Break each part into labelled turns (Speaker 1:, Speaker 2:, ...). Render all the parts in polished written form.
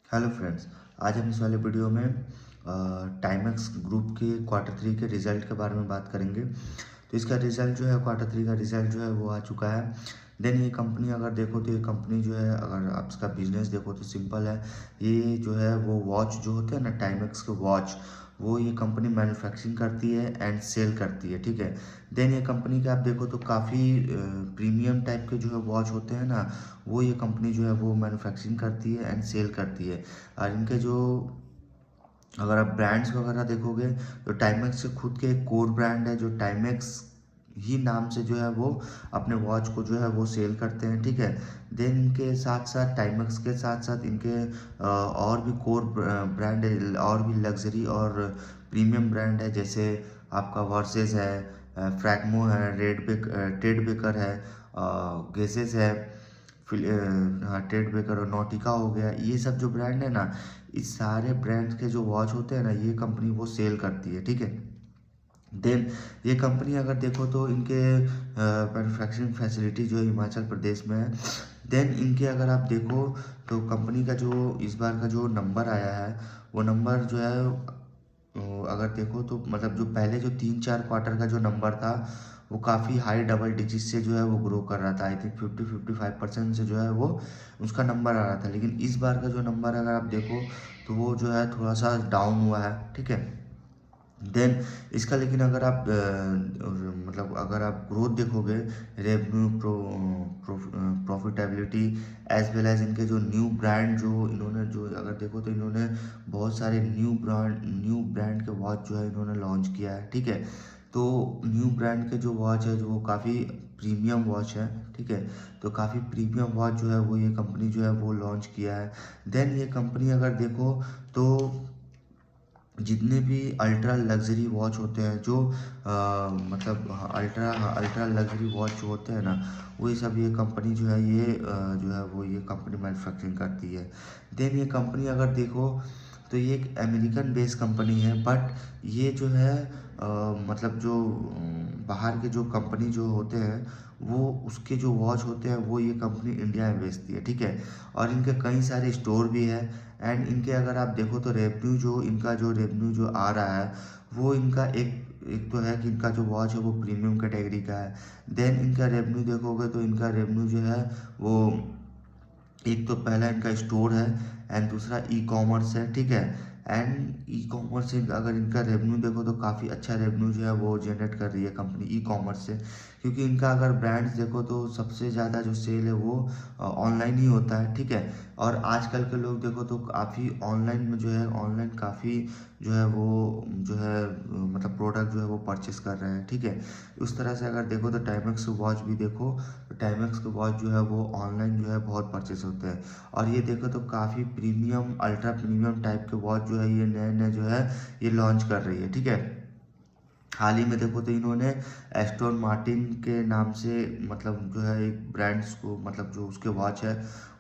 Speaker 1: Hello friends. आज हम इस वाले वीडियो में टाइमेक्स ग्रुप के क्वार्टर थ्री के रिजल्ट के बारे में बात करेंगे। तो इसका रिजल्ट जो है क्वार्टर थ्री का रिजल्ट जो है वो आ चुका है। देन ये कंपनी अगर देखो तो ये कंपनी जो है, अगर आप इसका बिजनेस देखो तो सिंपल है। ये जो है वो वॉच जो होते हैं ना, टाइमेक्स के वॉच, वो ये कंपनी मैन्युफैक्चरिंग करती है एंड सेल करती है, ठीक है। देन ये कंपनी के आप देखो तो काफ़ी प्रीमियम टाइप के जो है वॉच होते हैं ना, वो ये कंपनी जो है वो मैन्युफैक्चरिंग करती है एंड सेल करती है। और इनके जो, अगर आप ब्रांड्स वगैरह देखोगे तो टाइमेक्स से खुद के एक कोर ब्रांड है जो टाइमेक्स ही नाम से जो है वो अपने वॉच को जो है वो सेल करते हैं, ठीक है। देन इनके साथ साथ टाइमेक्स के साथ साथ इनके और भी कोर ब्रांड है, और भी लग्जरी और प्रीमियम ब्रांड है, जैसे आपका वर्सेस है, फ्रैगमो है, टेड बेकर है, गेसेस है, हाँ टेड बेकर और नॉटिका हो गया। ये सब जो ब्रांड है ना, इस सारे ब्रांड्स के जो वॉच होते हैं ना, ये कंपनी वो सेल करती है, ठीक है। देन ये कंपनी अगर देखो तो इनके मैन्युफैक्चरिंग फैसिलिटी जो है हिमाचल प्रदेश में है। देन इनके अगर आप देखो तो कंपनी का जो इस बार का जो नंबर आया है, वो नंबर जो है अगर देखो तो मतलब जो पहले जो 3-4 क्वार्टर का जो नंबर था, वो काफ़ी हाई डबल डिजिट से जो है वो ग्रो कर रहा था। आई थिंक 50-55% से जो है वो उसका नंबर आ रहा था। लेकिन इस बार का जो नंबर अगर आप देखो तो वो जो है थोड़ा सा डाउन हुआ है, ठीक है। देन इसका लेकिन अगर आप मतलब अगर आप ग्रोथ देखोगे, revenue, profitability, as well as इनके जो न्यू ब्रांड जो इन्होंने जो अगर देखो तो इन्होंने बहुत सारे न्यू ब्रांड के वॉच जो है इन्होंने लॉन्च किया है, ठीक है। तो न्यू ब्रांड के जो वॉच है जो वो काफ़ी प्रीमियम वॉच है, ठीक है। तो काफ़ी प्रीमियम वॉच जो है वो ये कंपनी जो है वो लॉन्च किया है। देन ये कंपनी अगर देखो तो जितने भी अल्ट्रा लग्जरी वॉच होते हैं जो मतलब अल्ट्रा अल्ट्रा लग्जरी वॉच जो होते हैं ना, वही सब ये कंपनी जो है ये जो है वो ये कंपनी मैन्युफैक्चरिंग करती है। देन ये कंपनी अगर देखो तो ये एक अमेरिकन बेस्ड कंपनी है, बट ये जो है मतलब जो बाहर के जो कंपनी जो होते हैं, वो उसके जो वॉच होते हैं वो ये कंपनी इंडिया में बेचती है, ठीक है। और इनके कई सारे स्टोर भी है। एंड इनके अगर आप देखो तो रेवेन्यू जो आ रहा है, वो इनका एक एक तो है कि इनका जो वॉच है वो प्रीमियम कैटेगरी का है। देन इनका रेवेन्यू देखोगे तो इनका रेवेन्यू जो है वो, एक तो पहला इनका स्टोर है एंड दूसरा ई कॉमर्स है, ठीक है। एंड ई कॉमर्स से अगर इनका रेवेन्यू देखो तो काफ़ी अच्छा रेवेन्यू जो है वो जनरेट कर रही है कंपनी ई कॉमर्स से। क्योंकि इनका अगर ब्रांड्स देखो तो सबसे ज़्यादा जो सेल है वो ऑनलाइन ही होता है, ठीक है। और आजकल के लोग देखो तो काफ़ी ऑनलाइन में जो है ऑनलाइन काफ़ी जो है वो जो है मतलब प्रोडक्ट जो है वो परचेस कर रहे हैं, ठीक है। उस तरह से अगर देखो तो टाइमेक्स वॉच भी देखो तो टाइमेक्स के वॉच जो है वो ऑनलाइन जो है बहुत परचेस होते हैं। और ये देखो तो काफ़ी प्रीमियम अल्ट्रा प्रीमियम टाइप के वॉच जो है ये नए नए जो है ये लॉन्च कर रही है, ठीक है। हाल ही में देखो तो इन्होंने एस्टोन मार्टिन के नाम से मतलब जो है एक ब्रांड्स को मतलब जो उसके वॉच है,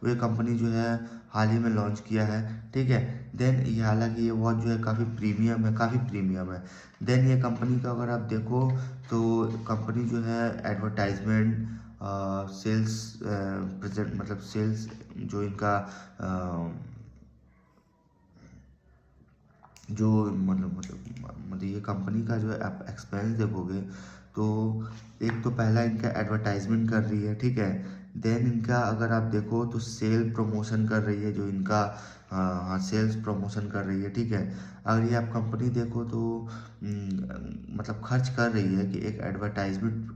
Speaker 1: वो ये कंपनी जो है हाल ही में लॉन्च किया है, ठीक है। देन ये हालांकि ये वॉच जो है काफ़ी प्रीमियम है। देन ये कंपनी का अगर आप देखो तो कंपनी जो है एडवर्टाइजमेंट, सेल्स प्रेजेंट मतलब सेल्स जो इनका जो मतलब ये कंपनी का जो है आप एक्सपेंस देखोगे तो एक तो पहला इनका एडवर्टाइजमेंट कर रही है, ठीक है। देन इनका अगर आप देखो तो सेल प्रमोशन कर रही है, जो इनका हाँ सेल्स प्रमोशन कर रही है, ठीक है। अगर ये आप कंपनी देखो तो मतलब खर्च कर रही है कि एक एडवर्टाइजमेंट,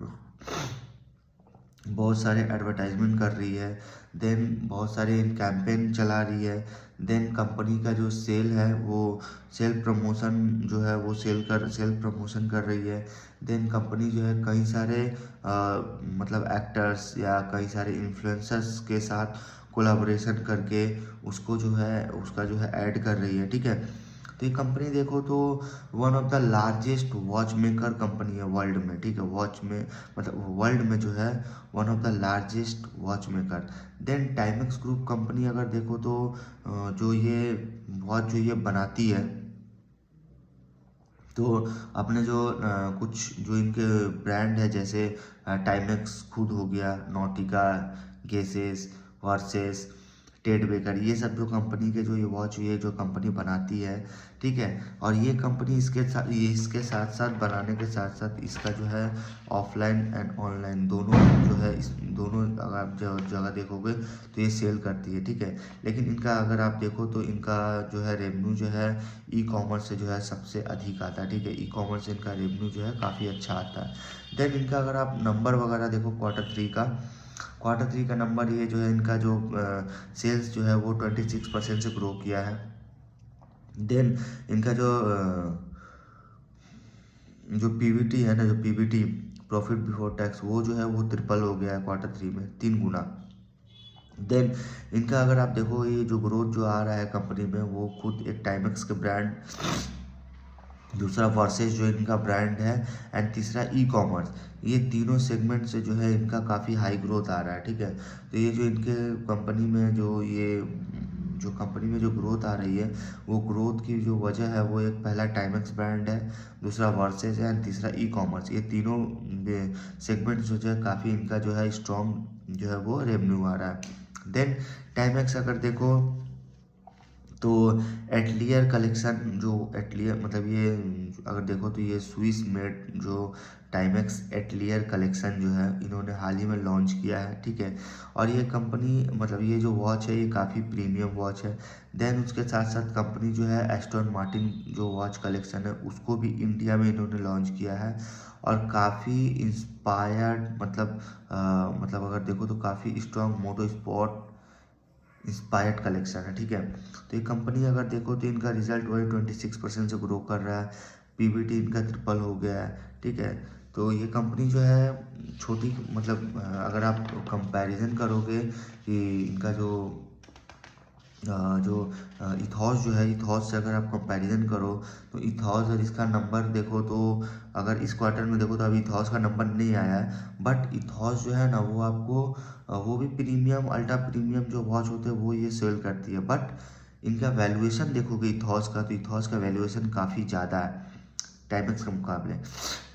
Speaker 1: बहुत सारे एडवर्टाइजमेंट कर रही है। देन बहुत सारे कैंपेन चला रही है। देन कंपनी का जो सेल है वो सेल प्रमोशन जो है वो सेल प्रमोशन कर रही है। देन कंपनी जो है कई सारे मतलब एक्टर्स या कई सारे इन्फ्लुएंसर्स के साथ कोलाबोरेशन करके उसको जो है उसका जो है ऐड कर रही है, ठीक है। तो ये कंपनी देखो तो one of the largest watch maker company है वर्ल्ड में, ठीक है। वॉच में मतलब वर्ल्ड में जो है one of the largest watch maker. Then Timex group company अगर देखो तो जो ये वॉच जो ये बनाती है, तो अपने जो कुछ जो इनके ब्रांड है, जैसे टाइमेक्स खुद हो गया, नॉटिका, गेसेस, वर्सेस, टेड बेकर, ये सब जो कंपनी के जो ये वॉच ये जो कंपनी बनाती है, ठीक है। और ये कंपनी इसके साथ साथ बनाने के साथ साथ इसका जो है ऑफलाइन एंड ऑनलाइन दोनों जो है, इस दोनों अगर आप जगह देखोगे तो ये सेल करती है, ठीक है। लेकिन इनका अगर आप देखो तो इनका जो है रेवेन्यू जो है ई कॉमर्स से जो है सबसे अधिक आता है, ठीक है। ई कॉमर्स से इनका रेवेन्यू जो है काफ़ी अच्छा आता है। देन इनका अगर आप नंबर वगैरह देखो क्वार्टर 3 का नंबर, ये जो है इनका जो सेल्स जो है वो 26% से ग्रो किया है। देन इनका जो पीबीटी है ना, जो पीबीटी प्रॉफिट बिफोर टैक्स, वो जो है वो ट्रिपल हो गया है क्वार्टर 3 में, 3 गुना। देन इनका अगर आप देखो ये जो ग्रोथ जो आ रहा है कंपनी में, वो खुद एक टाइमेक्स के ब्रांड, दूसरा वर्सेस जो इनका ब्रांड है, एंड तीसरा ई कॉमर्स, ये तीनों सेगमेंट से जो है इनका काफ़ी हाई ग्रोथ आ रहा है, ठीक है। तो ये जो इनके कंपनी में जो कंपनी में जो ग्रोथ आ रही है, वो ग्रोथ की जो वजह है वो एक पहला टाइमेक्स ब्रांड है, दूसरा वर्सेस है, एंड तीसरा ई कॉमर्स। ये तीनों सेगमेंट जो है काफ़ी इनका जो है स्ट्रॉन्ग जो है वो रेवेन्यू आ रहा है। देन टाइमेक्स अगर देखो तो एटलियर कलेक्शन, जो एटलियर मतलब ये अगर देखो तो ये स्विस मेड जो टाइमेक्स एटलियर कलेक्शन जो है इन्होंने हाल ही में लॉन्च किया है, ठीक है। और ये कंपनी मतलब ये जो वॉच है ये काफ़ी प्रीमियम वॉच है। देन उसके साथ साथ कंपनी जो है एस्टन मार्टिन जो वॉच कलेक्शन है उसको भी इंडिया में इन्होंने लॉन्च किया है, और काफ़ी इंस्पायर्ड मतलब अगर देखो तो काफ़ी स्ट्रॉन्ग मोटो स्पोर्ट इंस्पायर्ड कलेक्शन है, ठीक है। तो ये कंपनी अगर देखो तो इनका रिजल्ट वही 26% से ग्रो कर रहा है, पीबीटी इनका ट्रिपल हो गया है, ठीक है। तो ये कंपनी जो है छोटी अगर आप कंपैरिजन करोगे कि इनका जो इथॉस जो है, इथॉस से अगर आप कंपैरिजन करो तो इथॉस और इसका नंबर देखो तो अगर इस क्वार्टर में देखो तो अभी इथॉस का नंबर नहीं आया है, बट इथॉस जो है ना वो आपको वो भी प्रीमियम अल्ट्रा प्रीमियम जो वॉच होते हैं वो ये सेल करती है। बट इनका वैल्यूएशन देखोगे इथॉस का, तो इथॉस का वैल्यूएशन काफ़ी ज़्यादा है टाइमेक्स के मुकाबले,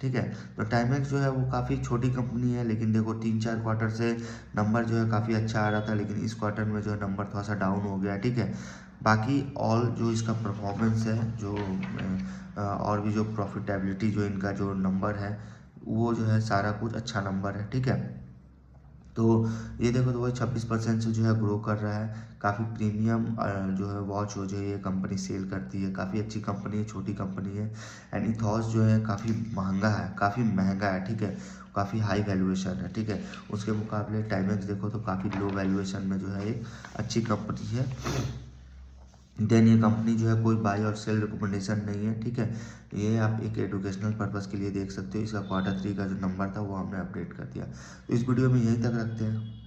Speaker 1: ठीक है। तो टाइमेक्स जो है वो काफ़ी छोटी कंपनी है, लेकिन देखो 3-4 क्वार्टर से नंबर जो है काफ़ी अच्छा आ रहा था, लेकिन इस क्वार्टर में जो है नंबर थोड़ा सा डाउन हो गया, ठीक है। बाकी ऑल जो इसका परफॉर्मेंस है और भी जो प्रॉफिटेबिलिटी जो इनका जो नंबर है वो जो है सारा कुछ अच्छा नंबर है, ठीक है। तो ये देखो तो वही 26% से जो है ग्रो कर रहा है, काफ़ी प्रीमियम जो है वॉच हो जो ये कंपनी सेल करती है, काफ़ी अच्छी कंपनी है, छोटी कंपनी है। एंड इथॉस जो है काफ़ी महंगा है, ठीक है, काफ़ी हाई वैल्यूएशन है, ठीक है। उसके मुकाबले टाइमेक्स देखो तो काफ़ी लो वैल्यूएशन में जो है एक अच्छी कंपनी है। देन ये कंपनी जो है कोई बाय और सेल रिकमेंडेशन नहीं है, ठीक है। ये आप एक एजुकेशनल पर्पज़ के लिए देख सकते हो। इसका क्वार्टर 3 का जो नंबर था वो हमने अपडेट कर दिया। तो इस वीडियो में यहीं तक रखते हैं।